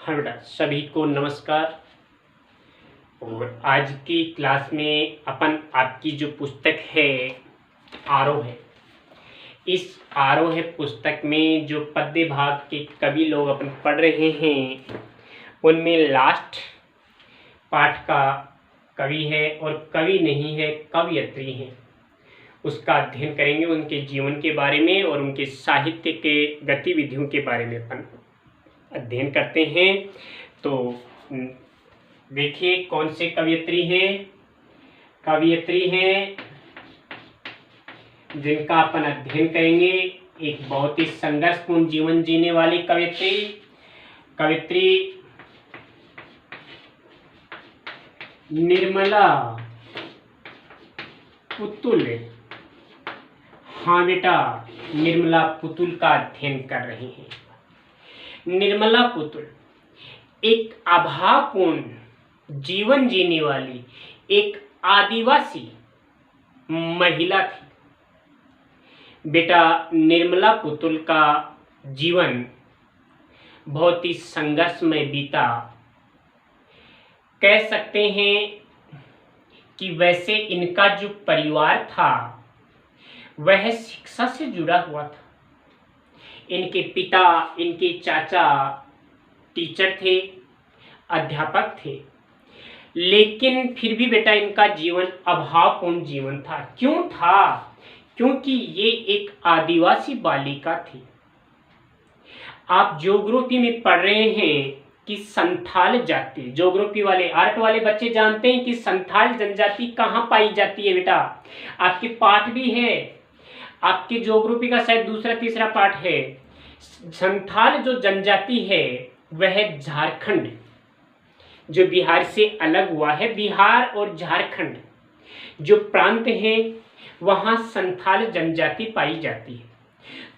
हाँ बेटा, सभी को नमस्कार। और आज की क्लास में अपन आपकी जो पुस्तक है आरोह है, इस आरोह पुस्तक में जो पद्य भाग के कवि लोग अपन पढ़ रहे हैं उनमें लास्ट पाठ का कवि है और कवि नहीं है, कवयित्री हैं। उसका अध्ययन करेंगे, उनके जीवन के बारे में और उनके साहित्य के गतिविधियों के बारे में अपन अध्ययन करते हैं। तो देखिए कौन से कवयित्री हैं। कवयित्री हैं जिनका अपन अध्ययन करेंगे। एक बहुत ही संघर्षपूर्ण जीवन जीने वाली कवयित्री निर्मला पुतुल। हाँ बेटा, निर्मला पुतुल का अध्ययन कर रहे हैं। निर्मला पुतुल एक अभावपूर्ण जीवन जीने वाली एक आदिवासी महिला थी। बेटा, निर्मला पुतुल का जीवन बहुत ही संघर्षमय बीता। कह सकते हैं कि वैसे इनका जो परिवार था वह शिक्षा से जुड़ा हुआ था। इनके पिता, इनके चाचा टीचर थे, अध्यापक थे, लेकिन फिर भी बेटा इनका जीवन अभावपूर्ण जीवन था। क्यों था? क्योंकि ये एक आदिवासी बालिका थी। आप ज्योग्राफी में पढ़ रहे हैं कि संथाल जाति, ज्योग्राफी वाले आर्ट वाले बच्चे जानते हैं कि संथाल जनजाति कहाँ पाई जाती है। बेटा आपके पाठ भी है, आपके ज्योग्राफी का शायद दूसरा तीसरा पाठ है। संथाल जो जनजाति है वह झारखंड, जो बिहार से अलग हुआ है, बिहार और झारखंड जो प्रांत हैं वहाँ संथाल जनजाति पाई जाती है।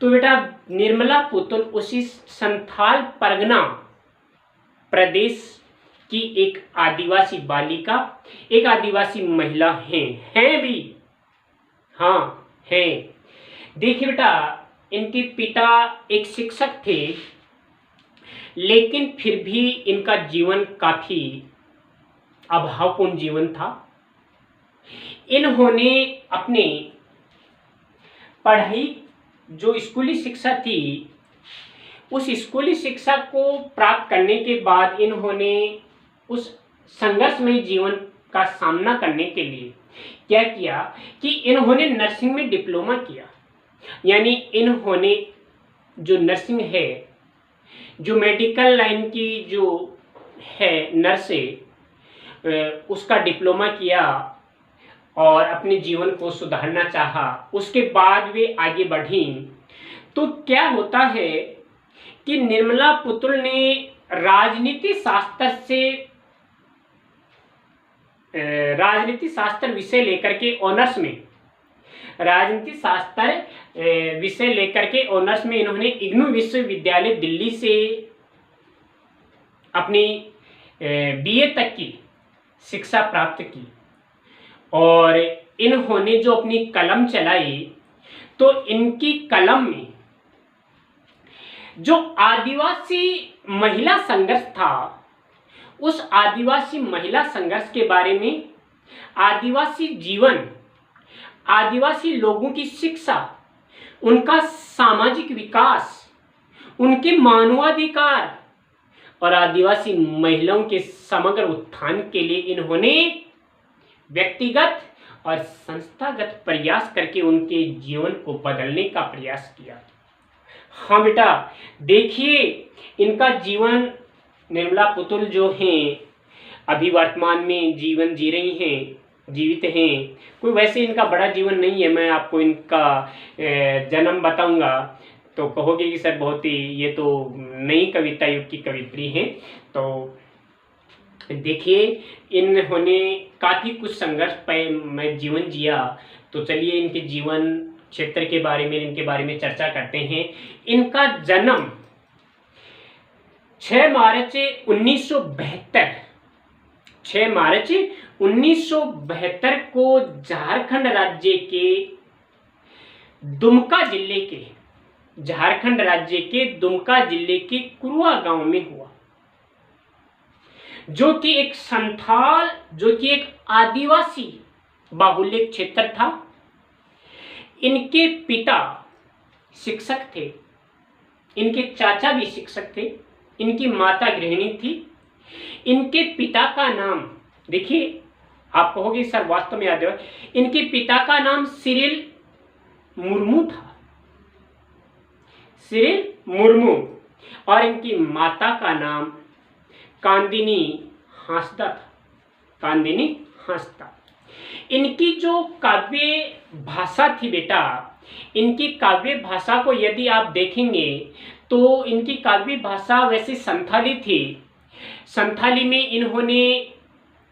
तो बेटा निर्मला पुतुल उसी संथाल परगना प्रदेश की एक आदिवासी बालिका, एक आदिवासी महिला हैं भी। हाँ हैं। देखिए बेटा, इनके पिता एक शिक्षक थे, लेकिन फिर भी इनका जीवन काफी अभावपूर्ण जीवन था। इन्होंने अपने पढ़ाई जो स्कूली शिक्षा थी, उस स्कूली शिक्षा को प्राप्त करने के बाद इन्होंने उस संघर्षमय जीवन का सामना करने के लिए क्या किया कि इन्होंने नर्सिंग में डिप्लोमा किया। यानी इन्होंने जो नर्सिंग है, जो मेडिकल लाइन की जो है नर्स है, उसका डिप्लोमा किया और अपने जीवन को सुधारना चाहा। उसके बाद वे आगे बढ़ी। तो क्या होता है कि निर्मला पुतुल ने राजनीति शास्त्र विषय लेकर के ऑनर्स में, राजनीति शास्त्र विषय लेकर के ऑनर्स में इन्होंने इग्नू विश्वविद्यालय दिल्ली से अपनी बीए तक की शिक्षा प्राप्त की। और इन्होंने जो अपनी कलम चलाई, तो इनकी कलम में जो आदिवासी महिला संघर्ष था, उस आदिवासी महिला संघर्ष के बारे में, आदिवासी जीवन, आदिवासी लोगों की शिक्षा, उनका सामाजिक विकास, उनके मानवाधिकार और आदिवासी महिलाओं के समग्र उत्थान के लिए इन्होंने व्यक्तिगत और संस्थागत प्रयास करके उनके जीवन को बदलने का प्रयास किया। हाँ बेटा, देखिए इनका जीवन, निर्मला पुतुल जो हैं अभी वर्तमान में जीवन जी रही हैं, जीवित हैं। कोई वैसे इनका बड़ा जीवन नहीं है। मैं आपको इनका जन्म बताऊंगा तो कहोगे कि सर बहुत ही, ये तो नई कविता युग की कवित्री हैं। तो देखिए इन्होंने काफ़ी कुछ संघर्ष में जीवन जिया। तो चलिए इनके जीवन क्षेत्र के बारे में, इनके बारे में चर्चा करते हैं। इनका जन्म 6 मार्च 1972 को झारखंड राज्य के दुमका जिले के कुरुआ गांव में हुआ। जो कि एक संथाल, जो कि एक आदिवासी बाहुल्य क्षेत्र था। इनके पिता शिक्षक थे, इनके चाचा भी शिक्षक थे, इनकी माता गृहिणी थी। इनके पिता का नाम देखिए, आप कहोगे सर वास्तव में याद है, इनके पिता का नाम सिरिल मुर्मू था, सिरिल मुर्मू, और इनकी माता का नाम कांदिनी हांसदा था, कांदिनी हांसदा। इनकी जो काव्य भाषा थी बेटा, इनकी काव्य भाषा को यदि आप देखेंगे तो इनकी काव्य भाषा वैसे संथाली थी। संथाली में इन्होंने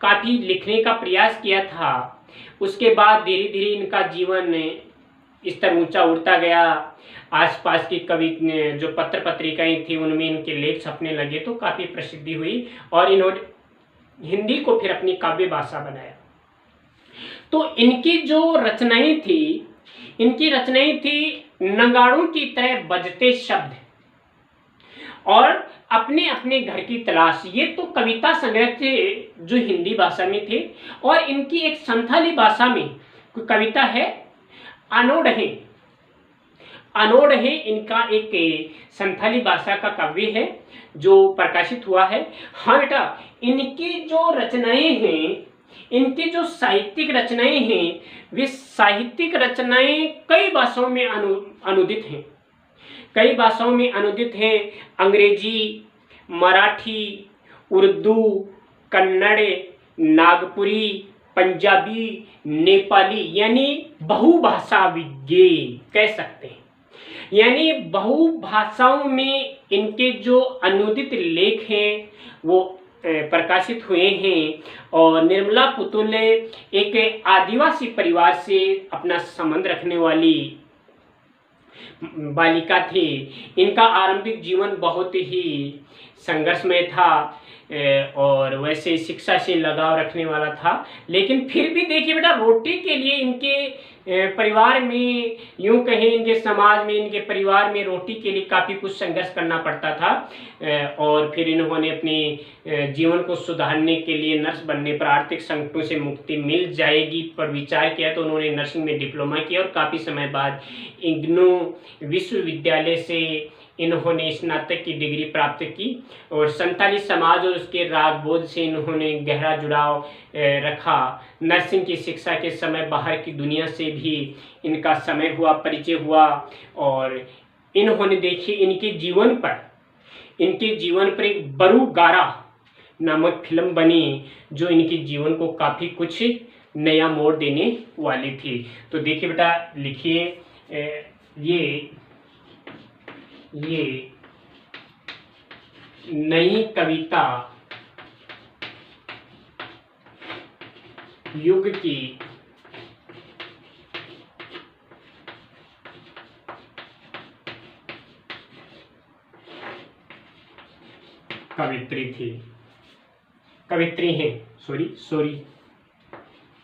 काफ़ी लिखने का प्रयास किया था। उसके बाद धीरे धीरे इनका जीवन स्तर ऊंचा उठता गया। आसपास की कवि जो पत्र पत्रिकाएं थी उनमें इनके लेख छपने लगे तो काफ़ी प्रसिद्धि हुई, और इन्होंने हिंदी को फिर अपनी काव्य भाषा बनाया। तो इनकी जो रचनाएं थी, इनकी रचनाएं थी नगाड़ों की तरह बजते शब्द और अपने अपने घर की तलाश। ये तो कविता संग्रह थे जो हिंदी भाषा में थे, और इनकी एक संथाली भाषा में कोई कविता है, अनोढ़े। अनोढ़े इनका एक संथाली भाषा का काव्य है जो प्रकाशित हुआ है। हाँ बेटा, इनकी जो रचनाएं हैं, इनकी जो साहित्यिक रचनाएं हैं, वे साहित्यिक रचनाएं कई भाषाओं में अनुदित हैं, कई भाषाओं में अनुदित हैं। अंग्रेजी, मराठी, उर्दू, कन्नड़, नागपुरी, पंजाबी, नेपाली, यानी बहुभाषा विज्ञ कह सकते हैं। यानी बहुभाषाओं में इनके जो अनुदित लेख हैं वो प्रकाशित हुए हैं। और निर्मला पुतुल एक आदिवासी परिवार से अपना संबंध रखने वाली बालिका थी। इनका आरंभिक जीवन बहुत ही संघर्षमय था और वैसे शिक्षा से लगाव रखने वाला था, लेकिन फिर भी देखिए बेटा, रोटी के लिए इनके परिवार में, यूं कहें इनके समाज में, इनके परिवार में रोटी के लिए काफ़ी कुछ संघर्ष करना पड़ता था। और फिर इन्होंने अपने जीवन को सुधारने के लिए नर्स बनने पर आर्थिक संकटों से मुक्ति मिल जाएगी पर विचार किया, तो उन्होंने नर्सिंग में डिप्लोमा किया और काफ़ी समय बाद इग्नू विश्वविद्यालय से इन्होंने स्नातक की डिग्री प्राप्त की। और संथाली समाज और उसके रागबोध से इन्होंने गहरा जुड़ाव रखा। नर्सिंग की शिक्षा के समय बाहर की दुनिया से भी इनका समय हुआ, परिचय हुआ। और इन्होंने देखिए इनके जीवन पर एक बरू गारा नामक फिल्म बनी जो इनके जीवन को काफ़ी कुछ नया मोड़ देने वाली थी। तो देखिए बेटा, लिखिए ये नई कविता युग की कवित्री थी, कवित्री हैं,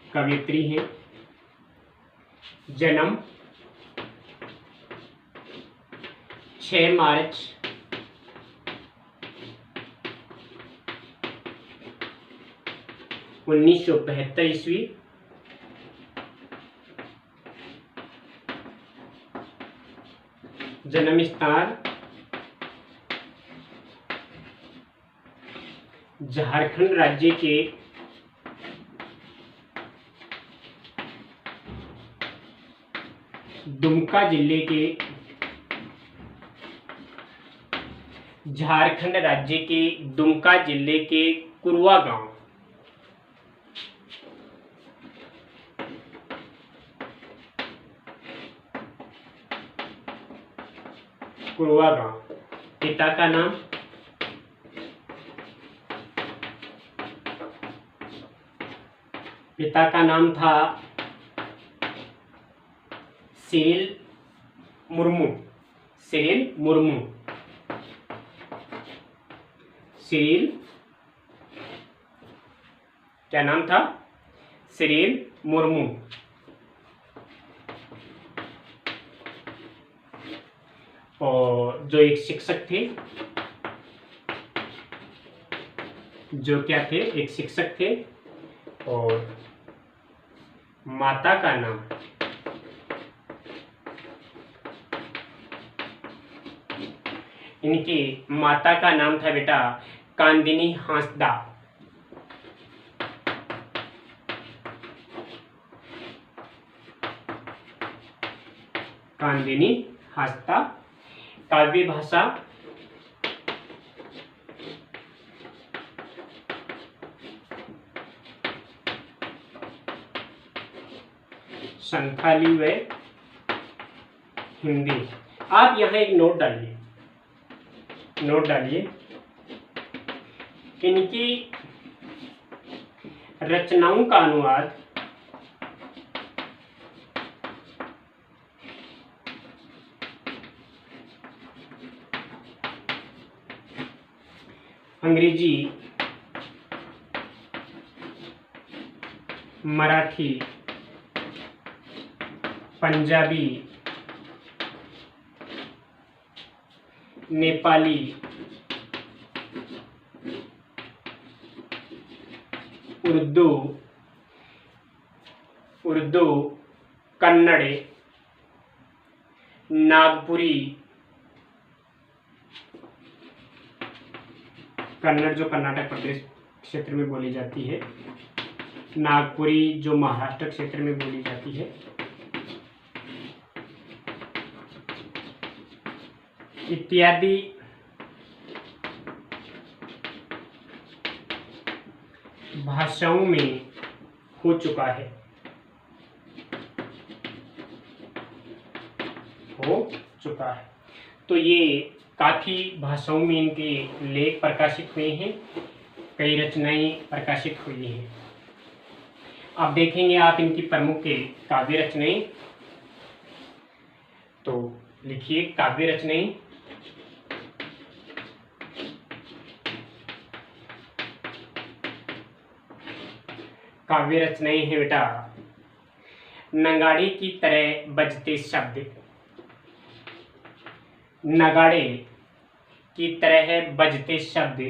कवित्री हैं। जन्म 6 मार्च 1972 ईस्वी। जन्म स्थान झारखंड राज्य के दुमका जिले के, झारखंड राज्य के दुमका जिले के कुरुआ गांव। कुरुआ गांव। पिता का नाम था सिरिल मुर्मू। क्या नाम था? सिरिल मुर्मू। और जो एक शिक्षक थे। जो क्या थे, एक शिक्षक थे, और माता का नाम इनकी माता का नाम था बेटा कांदिनी हांसदा। कांदिनी हांसदा। काव्य भाषा संथाली व हिंदी। आप यहाँ एक नोट डालिए, इनकी रचनाओं का अनुवाद अंग्रेजी, मराठी, पंजाबी, नेपाली, उर्दू, कन्नड़, नागपुरी, कन्नड़ जो कर्नाटक प्रदेश क्षेत्र में बोली जाती है, नागपुरी जो महाराष्ट्र क्षेत्र में बोली जाती है, इत्यादि भाषाओं में हो चुका है, तो ये काफ़ी भाषाओं में इनके लेख प्रकाशित हुए हैं, कई रचनाएं प्रकाशित हुई हैं। अब देखेंगे आप इनकी प्रमुख काव्य रचनाएं। तो लिखिए काव्य रचनाएं। काव्य रचनाएं हैं बेटा नगाड़े की तरह बजते शब्द। नगाड़े की तरह बजते शब्द,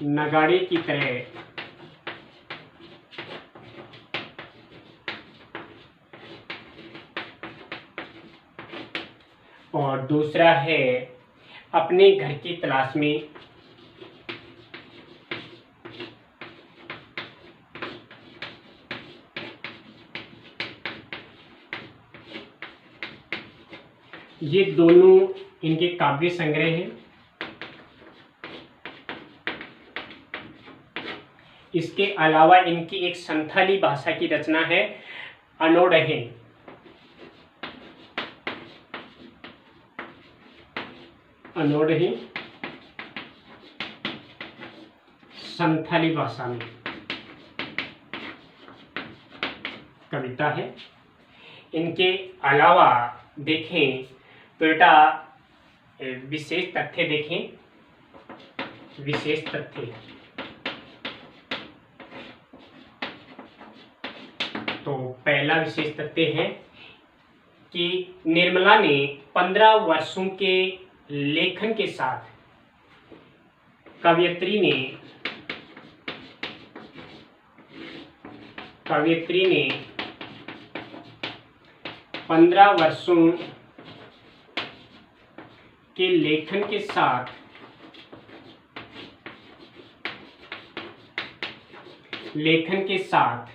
नगाड़े की तरह और दूसरा है अपने घर की तलाश में। ये दोनों इनके काव्य संग्रह हैं। इसके अलावा इनकी एक संथाली भाषा की रचना है अनोढ़हे। अनोढ़हे संथाली भाषा में कविता है। इनके अलावा देखें तो बेटा विशेष तथ्य देखें, विशेष तथ्य। तो पहला विशेष तथ्य है कि निर्मला ने 15 वर्षों के लेखन के साथ कवयित्री ने 15 वर्षों के लेखन के साथ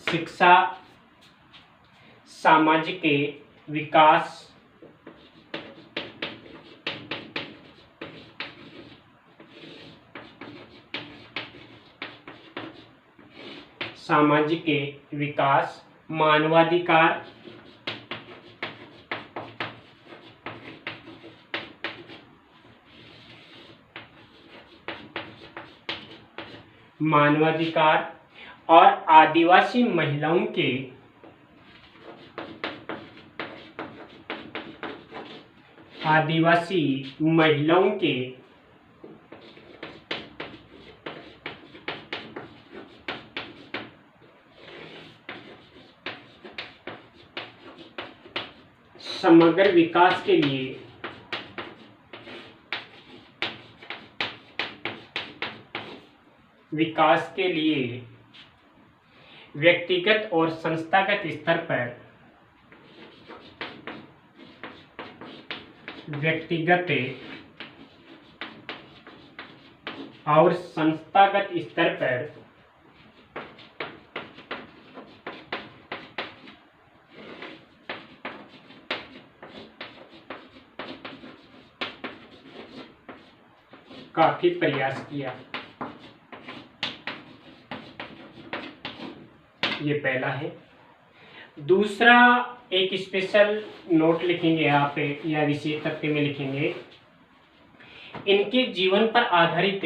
शिक्षा, सामाजिक विकास, मानवाधिकार, और आदिवासी महिलाओं के समग्र विकास के लिए व्यक्तिगत और संस्थागत स्तर पर काफी प्रयास किया। ये पहला है। दूसरा, एक स्पेशल नोट लिखेंगे आप या विशेष तथ्य में लिखेंगे, इनके जीवन पर आधारित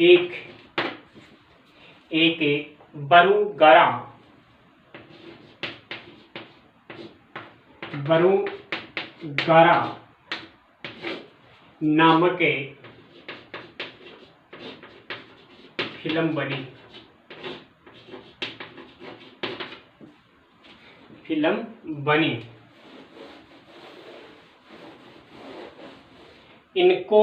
एक बरूगरा नामक फिल्म बनी। इनको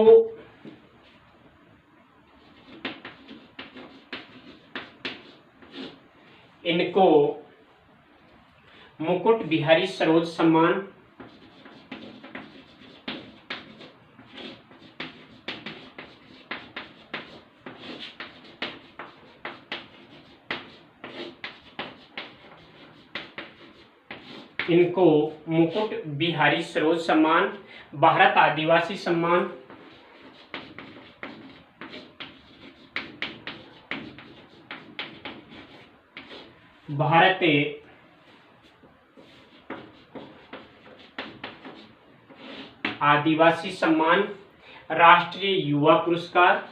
मुकुट बिहारी सरोज सम्मान, भारत आदिवासी सम्मान, भारत आदिवासी सम्मान, राष्ट्रीय युवा पुरस्कार,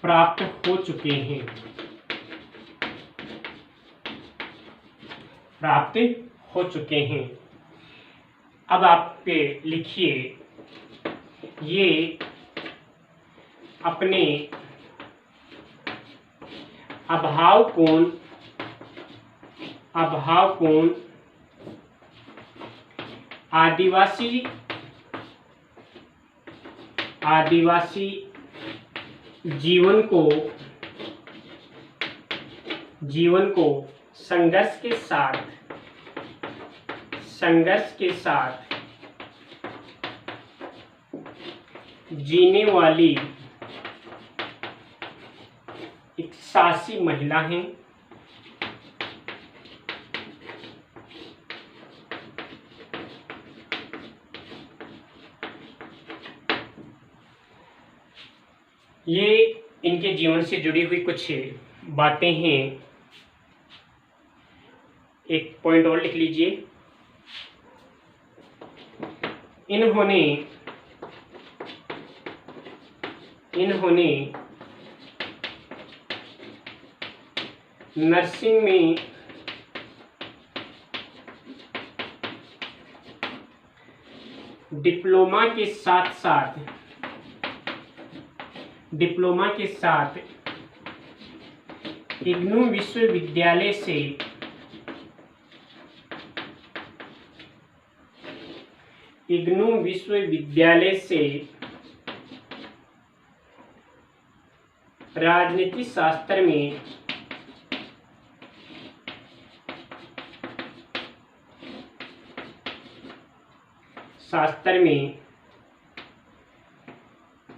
प्राप्त हो चुके हैं। अब आप लिखिए, ये अपने अभावपूर्ण आदिवासी जीवन को संघर्ष के साथ जीने वाली एक साहसी महिला हैं। ये इनके जीवन से जुड़ी हुई कुछ बातें हैं। एक पॉइंट और लिख लीजिए, इन्होंने नर्सिंग में डिप्लोमा के साथ इग्नू विश्वविद्यालय से राजनीति शास्त्र में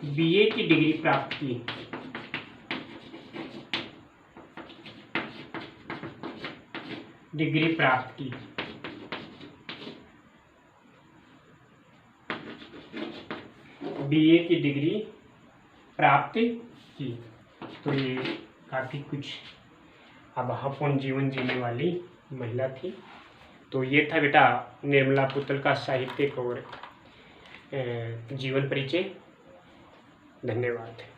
बीए की डिग्री प्राप्त की। बीए की डिग्री प्राप्त की। तो ये काफ़ी कुछ अभावपूर्ण जीवन जीने वाली महिला थी। तो ये था बेटा निर्मला पुतल का साहित्यिक और जीवन परिचय। धन्यवाद।